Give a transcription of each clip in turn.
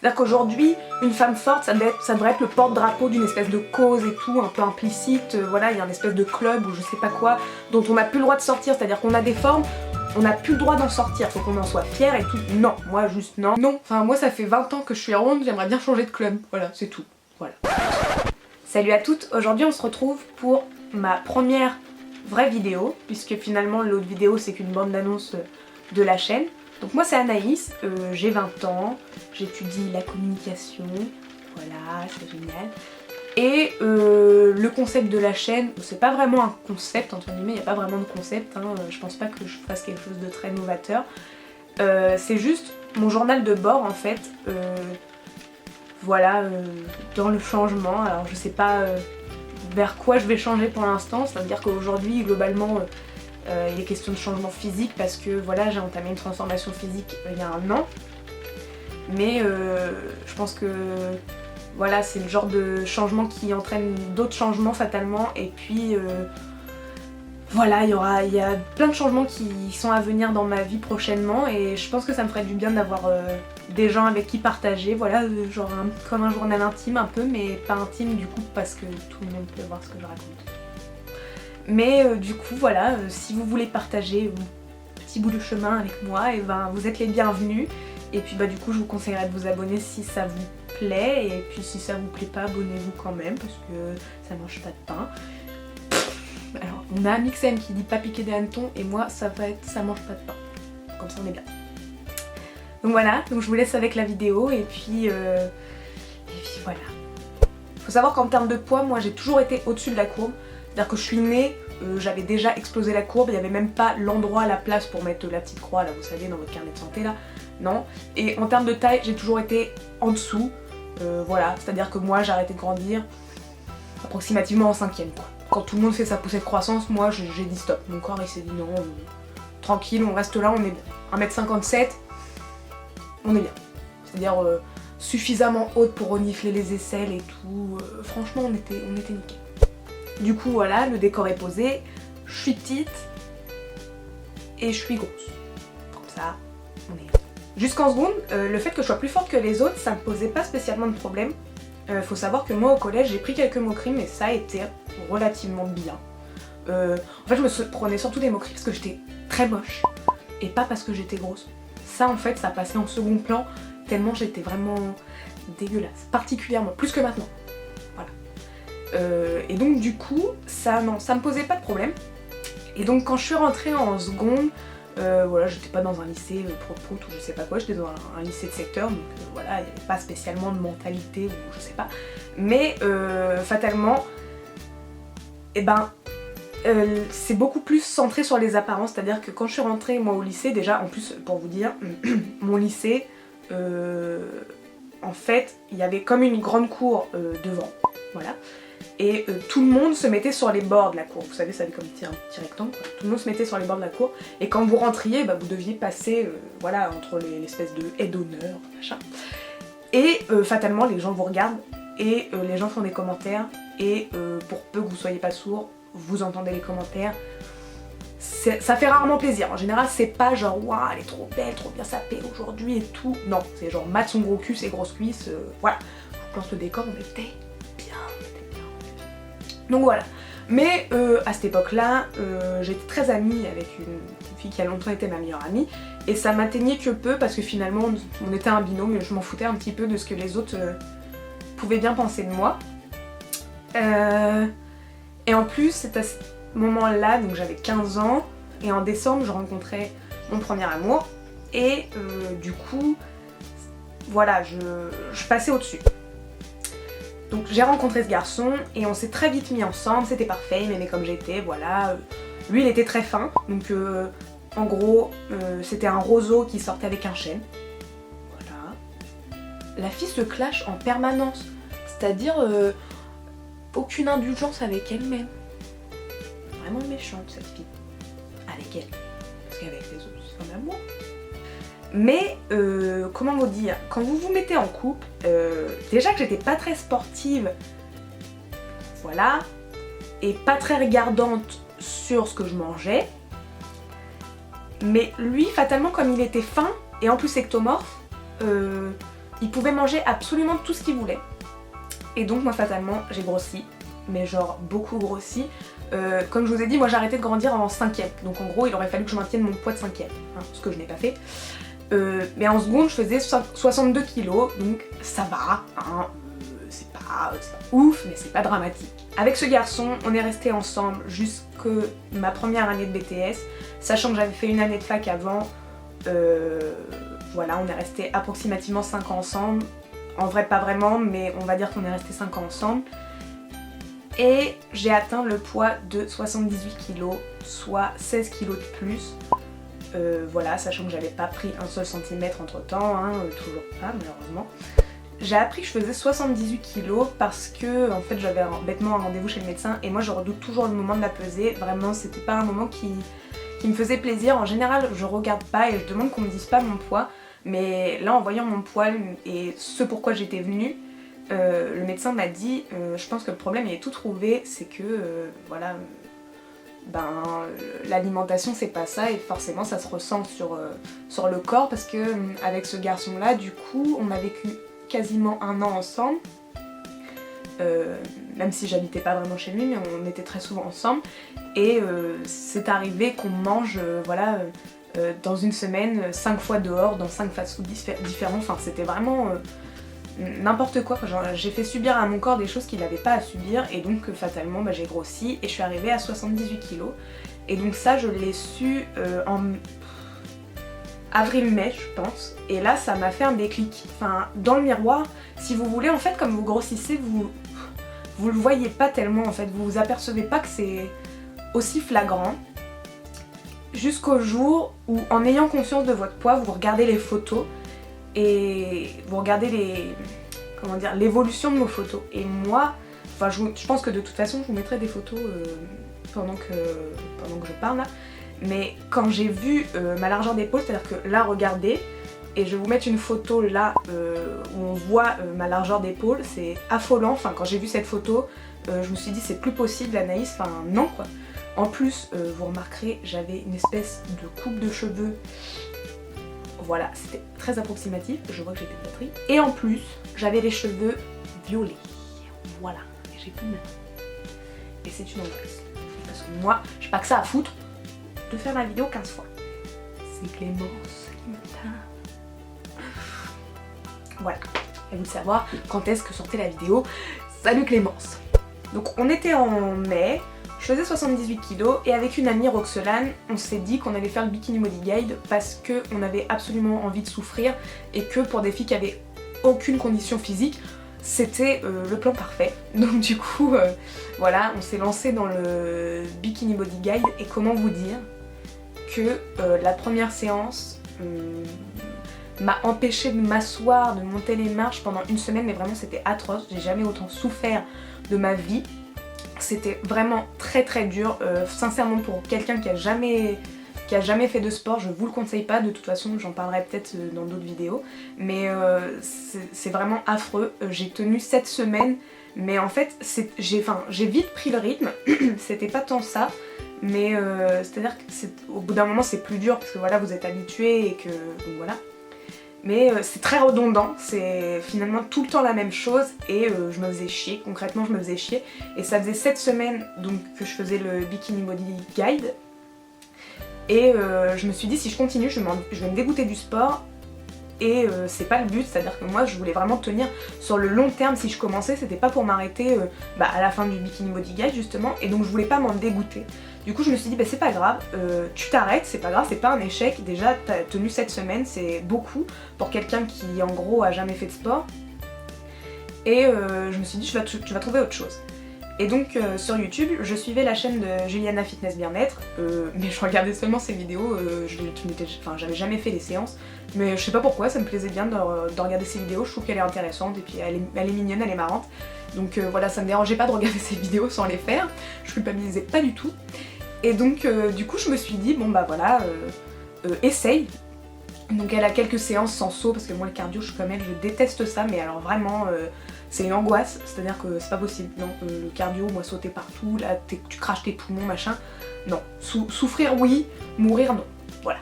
C'est-à-dire qu'aujourd'hui, une femme forte, ça devrait être le porte-drapeau d'une espèce de cause et tout, un peu implicite, voilà, il y a une espèce de club ou je sais pas quoi, dont on n'a plus le droit de sortir, c'est-à-dire qu'on a des formes, on n'a plus le droit d'en sortir, faut qu'on en soit fier et tout. Non, moi juste non. Non, enfin moi ça fait 20 ans que je suis ronde, j'aimerais bien changer de club, voilà, c'est tout, voilà. Salut à toutes, aujourd'hui on se retrouve pour ma première vraie vidéo, puisque finalement l'autre vidéo c'est qu'une bande d'annonce de la chaîne. Donc moi c'est Anaïs, j'ai 20 ans, j'étudie la communication, voilà, c'est génial. Et le concept de la chaîne, c'est pas vraiment un concept entre guillemets, il n'y a pas vraiment de concept, hein, je pense pas que je fasse quelque chose de très novateur. C'est juste mon journal de bord en fait, voilà, dans le changement. Alors je sais pas vers quoi je vais changer pour l'instant, c'est-à-dire qu'aujourd'hui globalement il est question de changement physique parce que voilà, j'ai entamé une transformation physique il y a 1 an. Mais je pense que voilà, c'est le genre de changement qui entraîne d'autres changements fatalement. Et puis voilà, il y a plein de changements qui sont à venir dans ma vie prochainement. Et je pense que ça me ferait du bien d'avoir des gens avec qui partager. Voilà, genre comme un journal intime un peu, mais pas intime du coup parce que tout le monde peut voir ce que je raconte. Mais du coup voilà, si vous voulez partager un petit bout de chemin avec moi, et ben vous êtes les bienvenus. Et puis bah du coup je vous conseillerais de vous abonner si ça vous plaît. Et puis si ça vous plaît pas, abonnez-vous quand même parce que ça mange pas de pain. Alors on a Mixem qui dit pas piquer des hannetons et moi ça va être ça mange pas de pain. Comme ça on est bien. Donc voilà, donc je vous laisse avec la vidéo et puis voilà. Faut savoir qu'en termes de poids, moi j'ai toujours été au-dessus de la courbe. C'est-à-dire que je suis née, j'avais déjà explosé la courbe, il n'y avait même pas l'endroit, la place pour mettre la petite croix là, vous savez, dans votre carnet de santé là. Non. Et en termes de taille, j'ai toujours été en dessous. Voilà, c'est-à-dire que moi j'ai arrêté de grandir approximativement en 5e quoi. Quand tout le monde fait sa poussée de croissance, moi j'ai dit stop. Mon corps il s'est dit non, tranquille, on reste là, on est bien. 1m57, on est bien. C'est-à-dire suffisamment haute pour renifler les aisselles et tout. Franchement on était nickel. Du coup voilà, le décor est posé, je suis petite et je suis grosse. Comme ça, on est... Jusqu'en seconde, le fait que je sois plus forte que les autres, ça me posait pas spécialement de problème. Faut savoir que moi au collège, j'ai pris quelques moqueries, mais ça a été relativement bien. En fait, je me prenais surtout des moqueries parce que j'étais très moche et pas parce que j'étais grosse. Ça en fait, ça passait en second plan tellement j'étais vraiment dégueulasse, particulièrement, plus que maintenant. Et donc du coup, ça me posait pas de problème. Et donc quand je suis rentrée en seconde, voilà, j'étais pas dans un lycée pro ou je sais pas quoi, j'étais dans un lycée de secteur, donc voilà, il n'y avait pas spécialement de mentalité ou je sais pas. Mais fatalement, et ben, c'est beaucoup plus centré sur les apparences, c'est-à-dire que quand je suis rentrée moi au lycée, déjà en plus pour vous dire, mon lycée, en fait, il y avait comme une grande cour devant, voilà. Et tout le monde se mettait sur les bords de la cour, vous savez ça avait comme un petit rectangle quoi. Tout le monde se mettait sur les bords de la cour et quand vous rentriez bah, vous deviez passer voilà, entre l'espèce de haie d'honneur, machin. Et fatalement les gens vous regardent et les gens font des commentaires et pour peu que vous soyez pas sourd, vous entendez les commentaires. Ça fait rarement plaisir, en général c'est pas genre waouh elle est trop belle, trop bien sapée aujourd'hui et tout. Non, c'est genre mat son gros cul, ses grosses cuisses, voilà. Je vous plante le décor, on était bien. Donc voilà, mais à cette époque-là, j'étais très amie avec une fille qui a longtemps été ma meilleure amie et ça m'atteignait que peu parce que finalement on était un binôme et je m'en foutais un petit peu de ce que les autres pouvaient bien penser de moi. Et en plus, c'est à ce moment-là, donc j'avais 15 ans et en décembre je rencontrais mon premier amour et du coup, voilà, je passais au-dessus. Donc j'ai rencontré ce garçon et on s'est très vite mis ensemble, c'était parfait, il m'aimait comme j'étais, voilà. Lui il était très fin, donc en gros c'était un roseau qui sortait avec un chêne. Voilà. La fille se clash en permanence, c'est-à-dire aucune indulgence avec elle-même. Vraiment méchante cette fille. Avec elle. Parce qu'avec les autres c'est un amour. Mais comment vous dire, quand vous vous mettez en couple, déjà que j'étais pas très sportive, voilà, et pas très regardante sur ce que je mangeais, mais lui fatalement comme il était fin et en plus ectomorphe, il pouvait manger absolument tout ce qu'il voulait. Et donc moi fatalement j'ai grossi, mais genre beaucoup grossi. Comme je vous ai dit, moi j'ai arrêté de grandir en 5ème, donc en gros il aurait fallu que je maintienne mon poids de 5ème, hein, ce que je n'ai pas fait. Mais en seconde je faisais 62 kilos, donc ça va, hein, c'est pas ouf, mais c'est pas dramatique. Avec ce garçon, on est resté ensemble jusque ma première année de BTS, sachant que j'avais fait une année de fac avant. Voilà, on est resté approximativement 5 ans ensemble. En vrai pas vraiment, mais on va dire qu'on est resté 5 ans ensemble. Et j'ai atteint le poids de 78 kg, soit 16 kg de plus. Voilà, sachant que j'avais pas pris un seul centimètre entre temps, hein, toujours pas malheureusement. J'ai appris que je faisais 78 kg parce que en fait j'avais bêtement un rendez-vous chez le médecin et moi je redoute toujours le moment de la peser. Vraiment c'était pas un moment qui me faisait plaisir. En général je regarde pas et je demande qu'on me dise pas mon poids. Mais là en voyant mon poids et ce pourquoi j'étais venue, le médecin m'a dit je pense que le problème il est tout trouvé, c'est que voilà, l'alimentation c'est pas ça et forcément ça se ressent sur le corps parce que avec ce garçon là du coup on a vécu quasiment 1 an ensemble, même si j'habitais pas vraiment chez lui mais on était très souvent ensemble et c'est arrivé qu'on mange voilà dans une semaine 5 fois dehors dans 5 fast-food différents, enfin c'était vraiment n'importe quoi. J'ai fait subir à mon corps des choses qu'il n'avait pas à subir et donc fatalement j'ai grossi et je suis arrivée à 78 kg et donc ça je l'ai su en avril-mai je pense et là ça m'a fait un déclic. Enfin dans le miroir si vous voulez en fait comme vous grossissez vous le voyez pas tellement en fait, vous vous apercevez pas que c'est aussi flagrant jusqu'au jour où en ayant conscience de votre poids vous regardez les photos et vous regardez l'évolution de nos photos et moi, enfin je pense que de toute façon je vous mettrai des photos pendant que je parle là, mais quand j'ai vu ma largeur d'épaule, c'est à dire que là regardez et je vais vous mettre une photo là où on voit ma largeur d'épaule, c'est affolant. Enfin quand j'ai vu cette photo je me suis dit c'est plus possible Anaïs, enfin non quoi. En plus vous remarquerez j'avais une espèce de coupe de cheveux. Voilà, c'était très approximatif, je vois que j'ai plus de batterie. Et en plus, j'avais les cheveux violets. Voilà, et j'ai plus de main. Et c'est une angoisse. Parce que moi, j'ai pas que ça à foutre de faire ma vidéo 15 fois. C'est Clémence qui me tape. Voilà, et vous de savoir quand est-ce que sortait la vidéo. Salut Clémence. Donc on était en mai. Je faisais 78 kg et avec une amie Roxelane, on s'est dit qu'on allait faire le Bikini Body Guide parce qu'on avait absolument envie de souffrir et que pour des filles qui avaient aucune condition physique, c'était le plan parfait. Donc du coup, voilà, on s'est lancé dans le Bikini Body Guide et comment vous dire que la première séance m'a empêché de m'asseoir, de monter les marches pendant une semaine, mais vraiment c'était atroce, j'ai jamais autant souffert de ma vie. C'était vraiment très très dur, sincèrement pour quelqu'un qui a jamais fait de sport, je vous le conseille pas, de toute façon j'en parlerai peut-être dans d'autres vidéos, mais c'est vraiment affreux. J'ai tenu 7 semaines, mais en fait j'ai vite pris le rythme, c'était pas tant ça, mais c'est-à-dire qu'au bout d'un moment c'est plus dur parce que voilà vous êtes habitué et que donc voilà. Mais c'est très redondant, c'est finalement tout le temps la même chose et je me faisais chier, concrètement je me faisais chier. Et ça faisait 7 semaines donc, que je faisais le Bikini Body Guide et je me suis dit si je continue je vais me dégoûter du sport et c'est pas le but, c'est-à-dire que moi je voulais vraiment tenir sur le long terme. Si je commençais c'était pas pour m'arrêter à la fin du Bikini Body Guide justement et donc je voulais pas m'en dégoûter. Du coup je me suis dit c'est pas grave, tu t'arrêtes, c'est pas grave, c'est pas un échec, déjà t'as tenu 7 semaines, c'est beaucoup pour quelqu'un qui en gros a jamais fait de sport. Et je me suis dit tu vas trouver autre chose. Et donc sur YouTube je suivais la chaîne de Juliana Fitness Bien-être, mais je regardais seulement ses vidéos, j'avais jamais fait les séances, mais je sais pas pourquoi, ça me plaisait bien de regarder ses vidéos, je trouve qu'elle est intéressante et puis elle est mignonne, elle est marrante. Donc voilà, ça me dérangeait pas de regarder ses vidéos sans les faire, je culpabilisais pas du tout. Et donc du coup je me suis dit bon bah voilà, essaye. Donc elle a quelques séances sans saut parce que moi le cardio je suis comme elle, je déteste ça, mais alors vraiment c'est une angoisse, c'est-à-dire que c'est pas possible. Non, le cardio, moi sauter partout, là tu craches tes poumons machin, non. Souffrir oui, mourir non, voilà.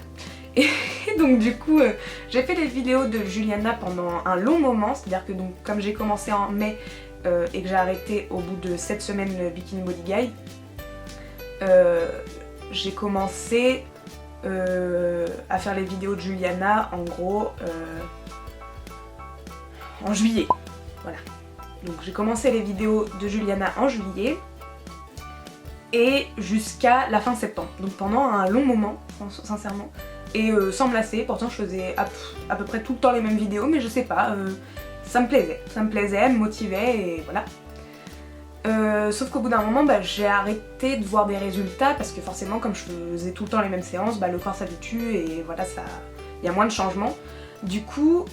Et donc du coup j'ai fait les vidéos de Juliana pendant un long moment, c'est-à-dire que donc comme j'ai commencé en mai et que j'ai arrêté au bout de 7 semaines le Bikini Body Guide, j'ai commencé à faire les vidéos de Juliana en gros en juillet. Voilà. Donc j'ai commencé les vidéos de Juliana en juillet et jusqu'à la fin septembre. Donc pendant un long moment, sincèrement. Et sans me lasser, pourtant je faisais à peu près tout le temps les mêmes vidéos, mais je sais pas, ça me plaisait, elle me motivait et voilà. Sauf qu'au bout d'un moment, j'ai arrêté de voir des résultats parce que forcément, comme je faisais tout le temps les mêmes séances, le corps s'habitue et voilà, il y a moins de changements. Du coup,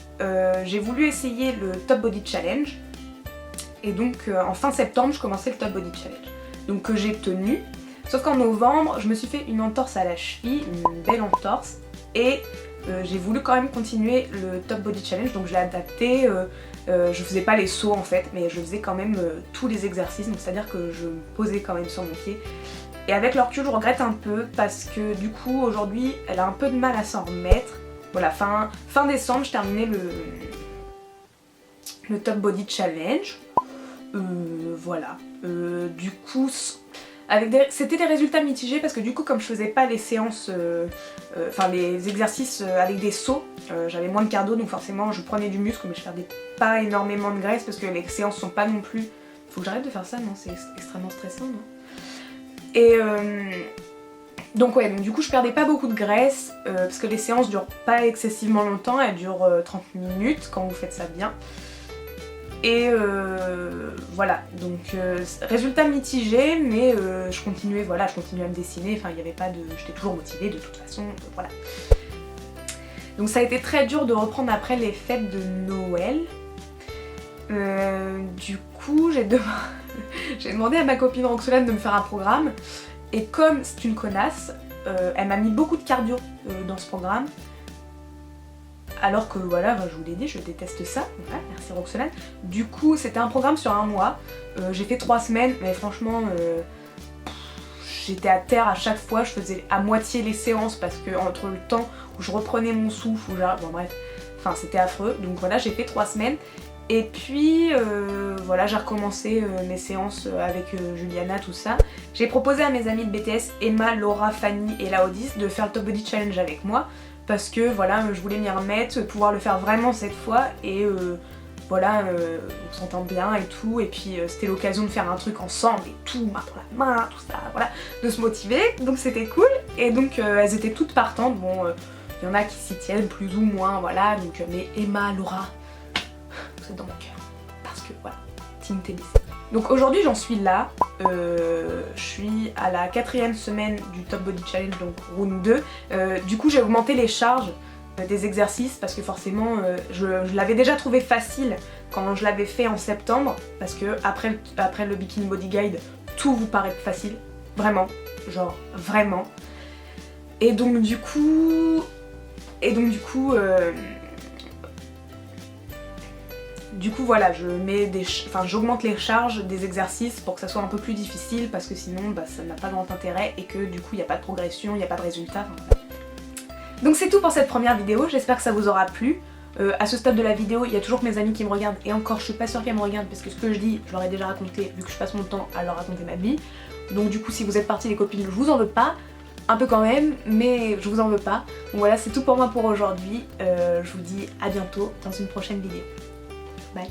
j'ai voulu essayer le Top Body Challenge et donc en fin septembre, je commençais le Top Body Challenge. Donc que j'ai tenu, sauf qu'en novembre, je me suis fait une entorse à la cheville, une belle entorse, et j'ai voulu quand même continuer le Top Body Challenge, donc je l'ai adapté. Je faisais pas les sauts en fait, mais je faisais quand même tous les exercices, donc c'est-à-dire que je me posais quand même sur mon pied. Et avec le recul, je regrette un peu parce que du coup aujourd'hui, elle a un peu de mal à s'en remettre. Voilà, fin décembre, je terminais le Top Body Challenge. Voilà. Du coup, c'était des résultats mitigés parce que du coup, comme je faisais pas les séances, enfin les exercices avec des sauts, j'avais moins de cardio, donc forcément je prenais du muscle, mais je perdais pas énormément de graisse parce que les séances sont pas non plus. Faut que j'arrête de faire ça, non? C'est extrêmement stressant, non? Et donc ouais, donc du coup je perdais pas beaucoup de graisse parce que les séances durent pas excessivement longtemps, elles durent 30 minutes quand vous faites ça bien. Et voilà, donc résultat mitigé, mais je continuais à me dessiner, enfin il n'y avait pas de... J'étais toujours motivée de toute façon, voilà. Donc ça a été très dur de reprendre après les fêtes de Noël. Du coup j'ai demandé à ma copine Roxolane de me faire un programme, et comme c'est une connasse, elle m'a mis beaucoup de cardio dans ce programme. Alors que voilà, je vous l'ai dit, je déteste ça. Voilà, merci Roxolane. Du coup, c'était un programme sur un mois. J'ai fait 3 semaines, mais franchement, j'étais à terre à chaque fois. Je faisais à moitié les séances parce que entre le temps où je reprenais mon souffle, bon bref, enfin c'était affreux. Donc voilà, j'ai fait 3 semaines. Et puis voilà, j'ai recommencé mes séances avec Juliana, tout ça. J'ai proposé à mes amies de BTS, Emma, Laura, Fanny et Laodis, de faire le Top Body Challenge avec moi. Parce que voilà, je voulais m'y remettre, pouvoir le faire vraiment cette fois et voilà, on s'entend bien et tout, et puis c'était l'occasion de faire un truc ensemble et tout, main dans la main, tout ça, voilà, de se motiver, donc c'était cool. Et donc elles étaient toutes partantes, bon, il y en a qui s'y tiennent plus ou moins, voilà, donc mais Emma, Laura, vous êtes dans mon cœur, parce que voilà, Team TBC. Donc aujourd'hui j'en suis là, je suis à la 4e semaine du Top Body Challenge, donc round 2. Du coup j'ai augmenté les charges des exercices parce que forcément je l'avais déjà trouvé facile quand je l'avais fait en septembre, parce que après le Bikini Body Guide, tout vous paraît facile, vraiment, genre vraiment. Et donc du coup voilà, j'augmente les charges des exercices pour que ça soit un peu plus difficile, parce que sinon ça n'a pas grand intérêt et que du coup il n'y a pas de progression, il n'y a pas de résultat. Voilà. Donc c'est tout pour cette première vidéo, j'espère que ça vous aura plu. À ce stade de la vidéo, il y a toujours que mes amis qui me regardent, et encore je suis pas sûre qu'elles me regardent parce que ce que je dis, je leur ai déjà raconté vu que je passe mon temps à leur raconter ma vie. Donc du coup si vous êtes partie les copines, je vous en veux pas. Un peu quand même, mais je vous en veux pas. Donc voilà, c'est tout pour moi pour aujourd'hui. Je vous dis à bientôt dans une prochaine vidéo. Bye.